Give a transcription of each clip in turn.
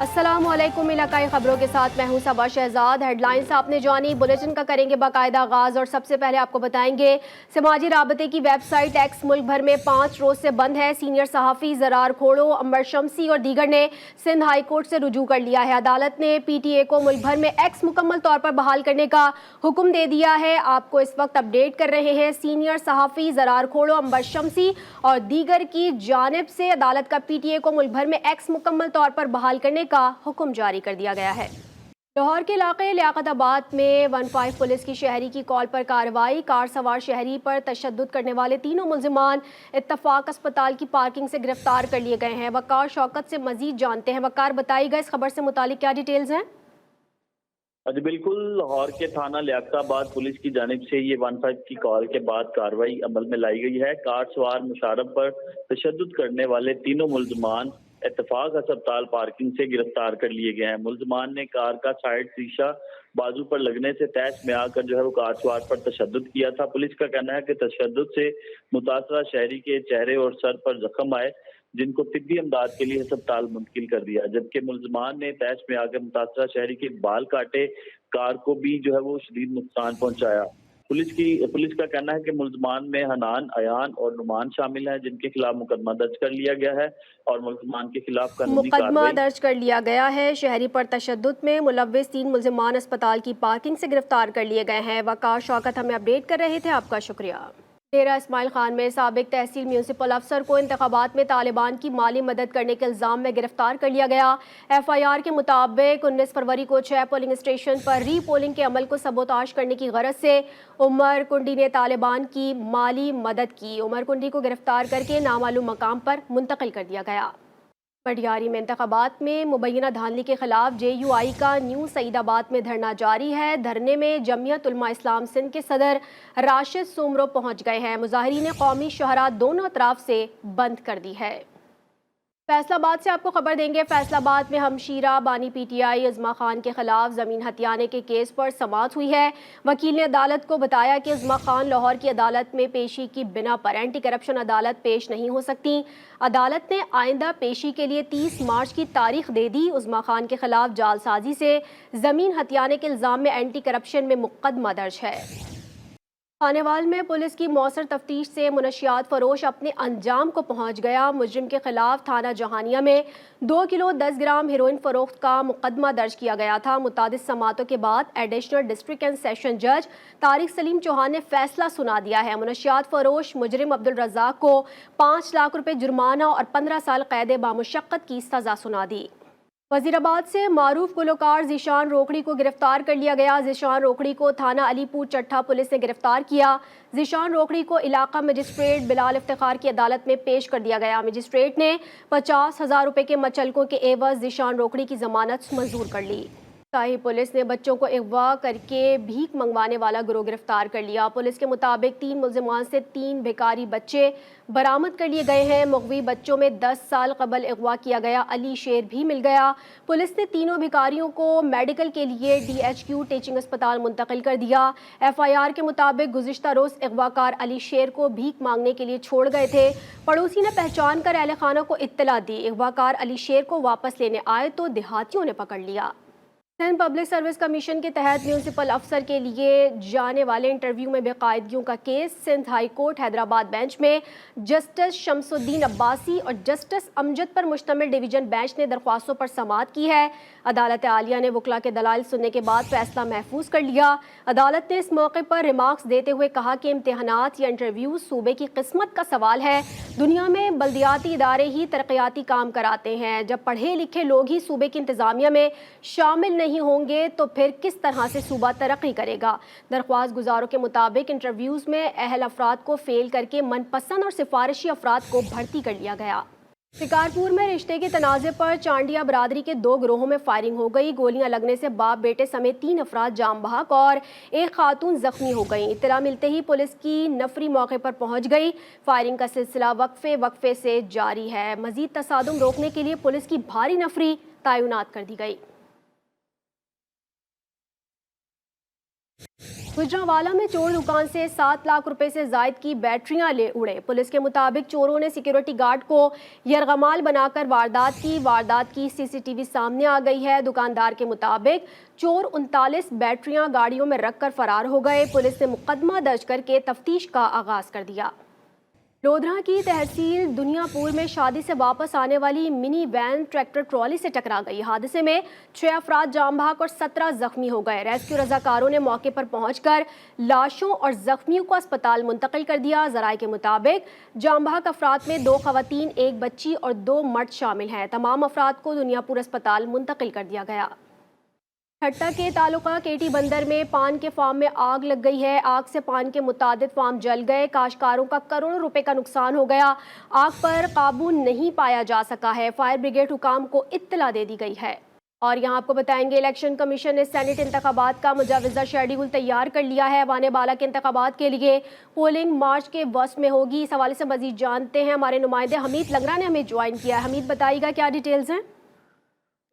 अस्सलाम वालेकुम। इलाकाई खबरों के साथ मैं हूं सबा शहजाद। हेडलाइंस आपने जानी, बुलेटिन का करेंगे बाकायदा आगाज। और सबसे पहले आपको बताएंगे, समाजी राबते की वेबसाइट एक्स मुल्क भर में 5 रोज से बंद है। सीनियर सहाफ़ी ज़रार खोड़ो, अंबर शमसी और दीगर ने सिंध हाई कोर्ट से रुजू कर लिया है। अदालत ने PTA को मुल्क भर में एक्स मुकम्मल तौर पर बहाल करने का हुक्म दे दिया है। आपको इस वक्त अपडेट कर रहे हैं। सीनियर सहाफ़ी ज़रार खोड़ो, अंबर शमसी और दीगर की जानिब से अदालत का PTA को मुल्क भर में एक्स मुकम्मल तौर पर बहाल करने का हुक्म जारी कर दिया गया है। लाहौर के इलाके लियाकताबाद में 15 पुलिस की शहरी की कॉल पर कार्रवाई। कार सवार शहरी पर तशद्दुद करने वाले तीनों मुल्जिमान इत्तफाक अस्पताल की पार्किंग से गिरफ्तार कर लिए गए हैं। वकार शौकत से मजीद जानते हैं। वकार, बताइएगा इस खबर से मुतालिक क्या डिटेल्स हैं? जी बिल्कुल, लाहौर के थाना लियाकताबाद पुलिस की जानिब से ये 15 की कॉल के बाद कार्रवाई अमल में लाई गई है। कार सवार मुशारफ पर तशद्दुद करने वाले तीनों मुल्जिमान इत्तफाक अस्पताल पार्किंग से गिरफ्तार कर लिए गए हैं। मुल्जिमान ने कार का साइड शीशा बाजू पर लगने से तहस में आकर वो कार सवार पर तशद्दुद किया था। पुलिस का कहना है कि तशद्दुद से मुतासरा शहरी के चेहरे और सर पर जख्म आए, जिनको तिब्बी इमदाद के लिए अस्पताल मुंतकिल कर दिया। जबकि मुल्जिमान ने तहस में आकर मुतासरा शहरी के बाल काटे, कार को भी वो शदीद नुकसान पहुंचाया। पुलिस का कहना है कि मुल्जिमान में हनान, अयान और नुमान शामिल हैं, जिनके खिलाफ मुकदमा दर्ज कर लिया गया है और मुल्जिमान के खिलाफ कानूनी मुकदमा कार्रवाई दर्ज कर लिया गया है। शहरी पर तशद्दुद में मुलव्विस 3 मुल्जिमान अस्पताल की पार्किंग से गिरफ्तार कर लिए गए हैं। वकार शौकत हमें अपडेट कर रहे थे, आपका शुक्रिया। डेरा इस्माइल खान में साबिक तहसील म्यूनसिपल अफसर को इंतखाबात में तालिबान की माली मदद करने के इल्ज़ाम में गिरफ्तार कर लिया गया। FIR के मुताबिक 19 फरवरी को 6 पोलिंग स्टेशन पर री पोलिंग के अमल को सबोताश करने की गरज से उमर कुंडी ने तालिबान की माली मदद की। उमर कुंडी को गिरफ्तार करके नामालूम मकाम पर मुंतकिल कर दिया गया। पटियारी में इंतखाबात में मुबैना धांधली के खिलाफ JUI का न्यू सईदाबाद में धरना जारी है। धरने में जमियत उलमा इस्लाम सिंध के सदर राशिद सुमरो पहुंच गए हैं। मुजाहिरीन कौमी शहरा दोनों अतराफ से बंद कर दी है। फैसलाबाद से आपको खबर देंगे। फैसलाबाद में हमशीरा बानी PTI उज़्मा खान के खिलाफ ज़मीन हथियाने के केस पर समाअत हुई है। वकील ने अदालत को बताया कि उज़्मा खान लाहौर की अदालत में पेशी की बिना पर एंटी करप्शन अदालत पेश नहीं हो सकती। अदालत ने आइंदा पेशी के लिए 30 मार्च की तारीख दे दी। उज़्मा खान के खिलाफ जालसाजी से ज़मीन हथियाने के इल्ज़ाम में एंटी करप्शन में मुकदमा दर्ज है। खानेवाल में पुलिस की मौसर तफ्तीश से मुनशियात फरोश अपने अंजाम को पहुंच गया। मुजरिम के खिलाफ थाना जहानिया में 2 किलो 10 ग्राम हेरोइन फरोख्त का मुकदमा दर्ज किया गया था। मुतादिद समातों के बाद एडिशनल डिस्ट्रिक्ट एंड सेशन जज तारिक सलीम चौहान ने फैसला सुना दिया है। मुनशियात फरोश मुजरिम अब्दुल रज़ाक को 5 लाख रुपए जुर्माना और 15 साल कैद बामुशक्कत की सजा सुना दी। वजीराबाद से मारूफ गुलकार ज़ीशान रोकड़ी को गिरफ्तार कर लिया गया। ज़ीशान रोकड़ी को थाना अलीपुर चट्ठा पुलिस ने गिरफ्तार किया। ज़ीशान रोकड़ी को इलाका मजिस्ट्रेट बिलाल इफ्तिखार की अदालत में पेश कर दिया गया। मजिस्ट्रेट ने 50,000 रुपए के मचलकों के एवज ज़ीशान रोकड़ी की जमानत मंजूर कर ली। शाही पुलिस ने बच्चों को अगवा करके भीख मंगवाने वाला गिरोह गिरफ्तार कर लिया। पुलिस के मुताबिक 3 मुल्जिमान से 3 भिखारी बच्चे बरामद कर लिए गए हैं। मुगवी बच्चों में 10 साल कबल अगवा किया गया अली शेर भी मिल गया। पुलिस ने तीनों भिखारियों को मेडिकल के लिए DHQ टीचिंग अस्पताल मुंतकिल कर दिया। FIR के मुताबिक गुज़िश्ता रोज अगवाकार अली शेर को भीख मांगने के लिए छोड़ गए थे। पड़ोसी ने पहचान कर अहले खाना को इत्तला दी। अगवाकार अली शेर को वापस लेने आए तो देहातियों ने पकड़ लिया। सिंध पब्लिक सर्विस कमीशन के तहत म्यूनसिपल अफसर के लिए जाने वाले इंटरव्यू में बेकायदगियों का case Sindh high court Hyderabad bench में जस्टिस शमसुद्दीन अब्बासी और जस्टिस अमजद पर मुश्तमिल डिवीजन बेंच ने दरख्वास्तों पर समाअत की है। अदालत आलिया ने वकला के दलाइल सुनने के बाद फैसला महफूज कर लिया। अदालत ने इस मौके पर रिमार्क्स देते हुए कहा कि इम्तिहानात या इंटरव्यू सूबे की किस्मत का सवाल है। दुनिया में बल्दियाती इदारे ही तरक्याती काम कराते हैं। जब पढ़े लिखे लोग ही सूबे की इंतजामिया में शामिल नहीं होंगे तो फिर किस तरह से सूबा तरक्की करेगा। दरख्वास्त गुजारों के मुताबिक इंटरव्यूज में अहल अफराद को फेल करके मनपसंद और सिफारिशी अफराद को भर्ती कर लिया गया। शिकारपुर में रिश्ते के तनाज़े पर चांडिया बरादरी के 2 गिरोहों में फायरिंग हो गई। गोलियां लगने से बाप बेटे समेत 3 अफराद जाम बहक और एक खातून जख्मी हो गई। इत्तला मिलते ही पुलिस की नफरी मौके पर पहुंच गई। फायरिंग का सिलसिला वक्फे से जारी है। मजीद तसादुम रोकने के लिए पुलिस की भारी नफरी तैनात कर दी गई। गुजरांवाला में चोर दुकान से 7 लाख रुपए से जायद की बैटरियां ले उड़े। पुलिस के मुताबिक चोरों ने सिक्योरिटी गार्ड को यरगमाल बनाकर वारदात की सीसीटीवी सामने आ गई है। दुकानदार के मुताबिक चोर 39 बैटरियां गाड़ियों में रखकर फरार हो गए। पुलिस ने मुकदमा दर्ज करके तफ्तीश का आगाज कर दिया। लोधरा की तहसील दुनियापुर में शादी से वापस आने वाली मिनी वैन ट्रैक्टर ट्रॉली से टकरा गई। हादसे में 6 अफराद जाम बहक और 17 जख्मी हो गए। रेस्क्यू रजाकारों ने मौके पर पहुंचकर लाशों और जख्मियों को अस्पताल मुंतकिल कर दिया। जराये के मुताबिक जाम बहक अफराद में 2 खवातीन, 1 बच्ची और 2 मर्द शामिल हैं। तमाम अफराद को दुनियापुर अस्पताल मुंतकिल कर दिया गया। ठट्टा के तालुका केटी बंदर में पान के फार्म में आग लग गई है। आग से पान के मुतादिद फार्म जल गए। काश्तकारों का करोड़ों रुपए का नुकसान हो गया। आग पर काबू नहीं पाया जा सका है। फायर ब्रिगेड हुकाम को इत्तला दे दी गई है। और यहाँ आपको बताएंगे, इलेक्शन कमीशन ने सेनेट इंतखाबात का मुजाविजा शेड्यूल तैयार कर लिया है। वाने बाला के इंतखाबात के लिए पोलिंग मार्च के वस्त में होगी। इस हवाले से मजीद जानते हैं, हमारे नुमाइंदे हमीद लंगरा ने हमें ज्वाइन किया है। हमीद, बताइएगा क्या डिटेल्स हैं?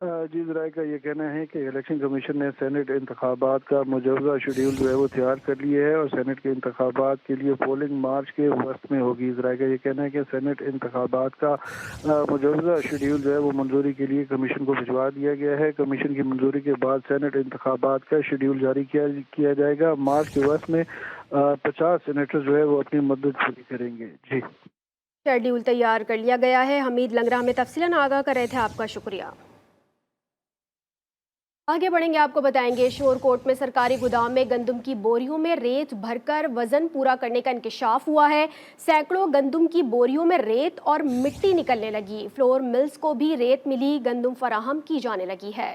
जी, ज़राए का ये कहना है कि इलेक्शन कमीशन ने सेनेट इंतखाबात का मुजवजा शेड्यूल जो है वो तैयार कर लिया है और सेनेट के इंतखाबात के लिए पोलिंग मार्च के वक्त में होगी। ज़राए का ये कहना है कि सेनेट इंतखाबात का मुजवजा शेड्यूल जो है वो मंजूरी के लिए कमीशन को भिजवा दिया गया है। कमीशन की मंजूरी के बाद सेनेट इंतखाबात का शेड्यूल जारी किया जाएगा। मार्च के वक्त में 50 सेनेटर जो है वो अपनी मदद पूरी करेंगे। जी, शेड्यूल तैयार कर लिया गया है। हमीद लंगरा हमें तफसीलन आगाह कर रहे थे, आपका शुक्रिया। आगे बढ़ेंगे, आपको बताएंगे, शोरकोट में सरकारी गोदाम में गंदम की बोरियों में रेत भरकर वजन पूरा करने का इंकशाफ हुआ है। सैकड़ों गंदम की बोरियों में रेत और मिट्टी निकलने लगी। फ्लोर मिल्स को भी रेत मिली, गंदम फराहम की जाने लगी है।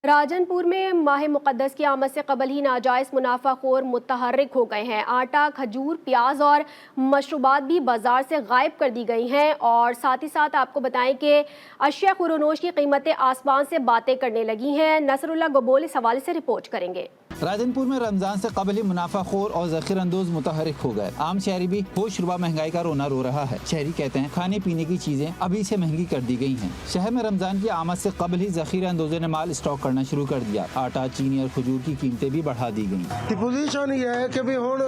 राजनपुर में माह मुक़द्दस की आमद से कबल ही नाजायज़ मुनाफाखोर मुतहर्रिक हो गए हैं। आटा, खजूर, प्याज और मशरूबात भी बाजार से गायब कर दी गई हैं। और साथ ही साथ आपको बताएं कि अशिया खुरोनोश की कीमतें आसमान से बातें करने लगी हैं। नसरुल्लाह गबोल इस हवाले से रिपोर्ट करेंगे। राजनपुर में रमजान से कबल ही मुनाफाखोर और ज़ख़ीर अंदोज मुतहर्रिक हो गए। आम शहरी भी होश रुबा महंगाई का रोना रो रहा है। शहरी कहते हैं खाने पीने की चीजें अभी से महंगी कर दी गई हैं। शहर में रमजान की आमद से कबल ही ज़ख़ीर अंदोजों ने माल स्टॉक करना शुरू कर दिया। आटा, चीनी और खजूर की कीमतें भी बढ़ा दी गयी। पोजीशन ये है कि भी हुण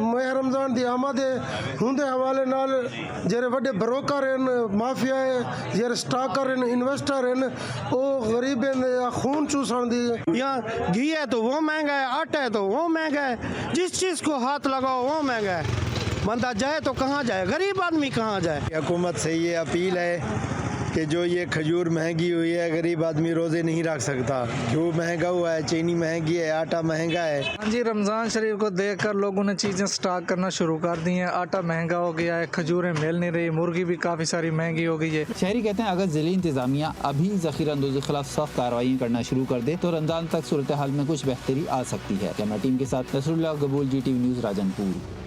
माह रमजान की आमद होंदे हवाले नाल जेरे वड्डे ब्रोकर हैं, माफिया है, जेरे स्टॉकर हैं, इन्वेस्टर हैं, वो गरीब खून चूसण दी। यहाँ घी है तो वो महंगा है, आटा है तो वो महंगा है, जिस चीज को हाथ लगाओ वो महंगा है। बंदा जाए तो कहाँ जाए, गरीब आदमी कहाँ जाए। हुकूमत से ये अपील है कि जो ये खजूर महंगी हुई है, गरीब आदमी रोजे नहीं रख सकता। घी महंगा हुआ है, चीनी महंगी है, आटा महंगा है। हाँ जी, रमज़ान शरीफ को देखकर लोगों ने चीज़ें स्टॉक करना शुरू कर दी हैं। आटा महंगा हो गया है, खजूरें मिल नहीं रही, मुर्गी भी काफ़ी सारी महंगी हो गई है। शहरी कहते हैं अगर ज़िली इंतजामिया अभी ज़ख़ीर अंदोज़ के खिलाफ सख्त कार्रवाई करना शुरू कर दे तो रमजान तक सूरत हाल में कुछ बेहतरी आ सकती है। कैमरा टीम के साथ नसरुल्लाह गबूल, GTV न्यूज़, राजनपुर।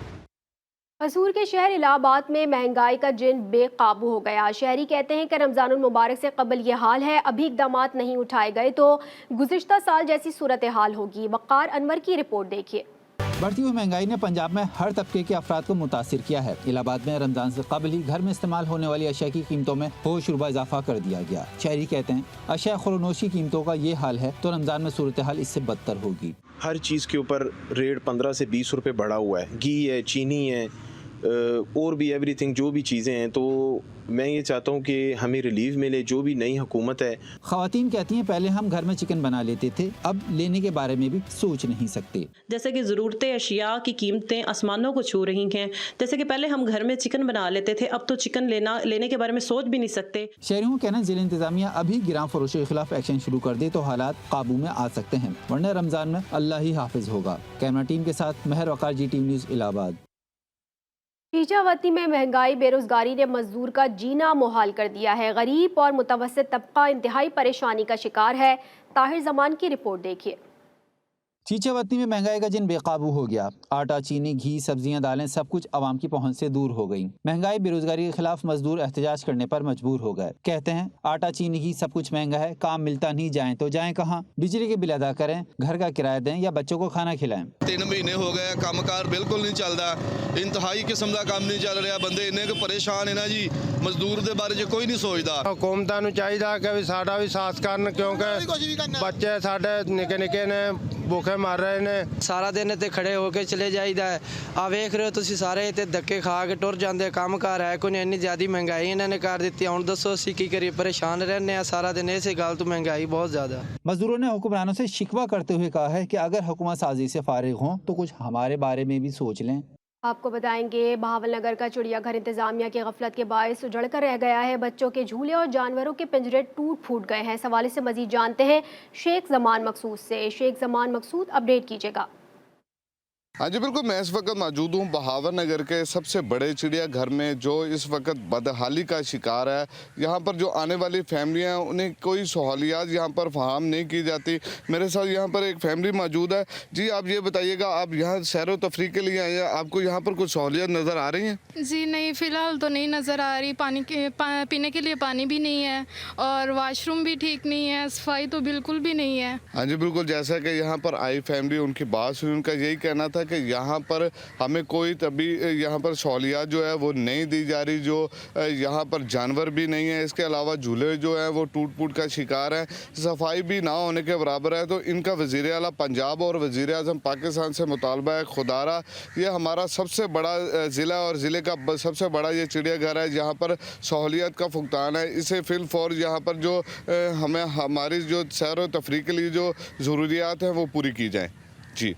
कसूर के शहर इलाहाबाद में महंगाई का जिन बेकाबू हो गया। शहरी कहते हैं कि रमजानुल मुबारक से कबल ये हाल है, अभी इक़दामात नहीं उठाए गए तो गुज़िश्ता साल जैसी सूरत हाल होगी। वक़ार अनवर की रिपोर्ट देखिए। बढ़ती हुई महंगाई ने पंजाब में हर तबके के अफराद को मुतासिर किया है। इलाहाबाद में रमजान से कबल ही घर में इस्तेमाल होने वाली अशिया की कीमतों में होश रुबा इजाफा कर दिया गया। शहरी कहते हैं अशिया खुरोनोश की कीमतों का ये हाल है तो रमजान में सूरत हाल इससे बदतर होगी। हर चीज़ के ऊपर रेट 15 से 20 रुपये बढ़ा हुआ है। घी है, चीनी है, और भी एवरीथिंग, जो भी चीज़ें हैं। तो मैं ये चाहता हूँ कि हमें रिलीफ मिले, जो भी नई हुकूमत है। ख़वातीन कहती हैं पहले हम घर में चिकन बना लेते थे, अब लेने के बारे में भी सोच नहीं सकते। जैसे कि ज़रूरतें अशिया की कीमतें आसमानों को छू रही हैं। जैसे कि पहले हम घर में चिकन बना लेते थे, अब तो चिकन लेने के बारे में सोच भी नहीं सकते। शहरियों का कहना जिला इंतजामिया अभी गिरां फरोशों के खिलाफ एक्शन शुरू कर दे तो हालात काबू में आ सकते हैं, वरना रमजान में अल्लाह ही हाफिज होगा। कैमरा टीम के साथ महर वकार, GTV न्यूज़, इलाहाबाद। शीजावती में महंगाई बेरोजगारी ने मजदूर का जीना मुहाल कर दिया है। गरीब और मुतवस्सित तबका इंतहाई परेशानी का शिकार है। ताहिर जमान की रिपोर्ट देखिए। चीचावती में महंगाई का जिन बेकाबू हो गया। आटा, चीनी, घी, सब्जियां, दालें सब कुछ आवाम की पहुंच से दूर हो गई। महंगाई, बेरोजगारी के खिलाफ मजदूर एहतजाज करने पर मजबूर हो गए। कहते हैं आटा, चीनी, घी सब कुछ महंगा है, काम मिलता नहीं, जाएं तो जाएं कहाँ। बिजली के बिल अदा करें, घर का किराया दें या बच्चों को खाना खिलाएं। 3 महीने हो गए, कामकार बिल्कुल नहीं चलता, इंतहाई किस्म का काम नहीं चल रहा, बंदे इन्ने के परेशान है ना जी, मजदूर के बारे च कोई नहीं सोचता। हुकूमतां नूं चाहीदा कि भी साडा भी साथ करन, क्योंकि बच्चे साडे निके निके ने भूखे मर रहे ने। ਸਾਰਾ ਦਿਨ ਇੱਥੇ ਖੜੇ ਹੋ ਕੇ ਚਲੇ ਜਾਈਦਾ ਹੈ। ਆ ਵੇਖ ਰਹੇ ਹੋ ਤੁਸੀਂ ਸਾਰੇ ਇੱਥੇ ਧੱਕੇ ਖਾ ਕੇ ਟੁਰ ਜਾਂਦੇ। ਕੰਮ ਕਾਰ ਹੈ ਕੋਈ, ਇੰਨੀ ਜ਼ਿਆਦਾ ਮਹਿੰਗਾਈ ਇਹਨਾਂ ਨੇ ਕਰ ਦਿੱਤੀ। ਹੁਣ ਦੱਸੋ ਅਸੀਂ ਕੀ ਕਰੀਏ, ਪਰੇਸ਼ਾਨ ਰਹਿੰਦੇ ਆ ਸਾਰਾ दिन ਇਸੇ ਗੱਲ ਤੋਂ, महंगाई बहुत ज़्यादा। मजदूरों ने हुक्मरानों से शिकवा करते हुए कहा है कि अगर हुकूमत साजी से फारिग हों तो कुछ हमारे बारे में भी सोच लें। आपको बताएंगे बहावलनगर का चिड़ियाघर इंतजामिया की गफलत के बायस उजड़ कर रह गया है। बच्चों के झूले और जानवरों के पिंजरे टूट फूट गए हैं। इस हवाले से मजीद जानते हैं शेख जमान मकसूद से। शेख जमान मकसूद, अपडेट कीजिएगा। हाँ जी बिल्कुल, मैं इस वक्त मौजूद हूँ बहावर नगर के सबसे बड़े चिड़ियाघर में, जो इस वक्त बदहाली का शिकार है। यहाँ पर जो आने वाली फैमिलियाँ हैं उन्हें कोई सहूलियात यहाँ पर फराहम नहीं की जाती। मेरे साथ यहाँ पर एक फैमिली मौजूद है। जी आप ये बताइएगा, आप यहाँ सैर व तफरीह के लिए आए हैं, आपको यहाँ पर कुछ सहूलियत नज़र आ रही हैं? जी नहीं, फ़िलहाल तो नहीं नज़र आ रही। पीने के लिए पानी भी नहीं है और वाशरूम भी ठीक नहीं है, सफाई तो बिल्कुल भी नहीं है। हाँ जी बिल्कुल, जैसा कि यहाँ पर आई फैमिली, उनकी बात सुनी, उनका यही कहना था कि यहाँ पर हमें कोई तभी यहाँ पर सहूलियात जो है वो नहीं दी जा रही, जो यहाँ पर जानवर भी नहीं है, इसके अलावा झूले जो हैं वो टूट फूट का शिकार हैं, सफाई भी ना होने के बराबर है। तो इनका वज़ीर आला पंजाब और वज़ीर आज़म पाकिस्तान से मुतालबा है, खुदारा ये हमारा सबसे बड़ा ज़िला और ज़िले का सबसे बड़ा ये चिड़ियाघर है जहाँ पर सहूलियत का फुकतान है, इसे फिल फौर यहाँ पर जो हमें हमारी जो सैर व तफरीह के लिए जो ज़रूरियात हैं वो पूरी की जाएँ। जी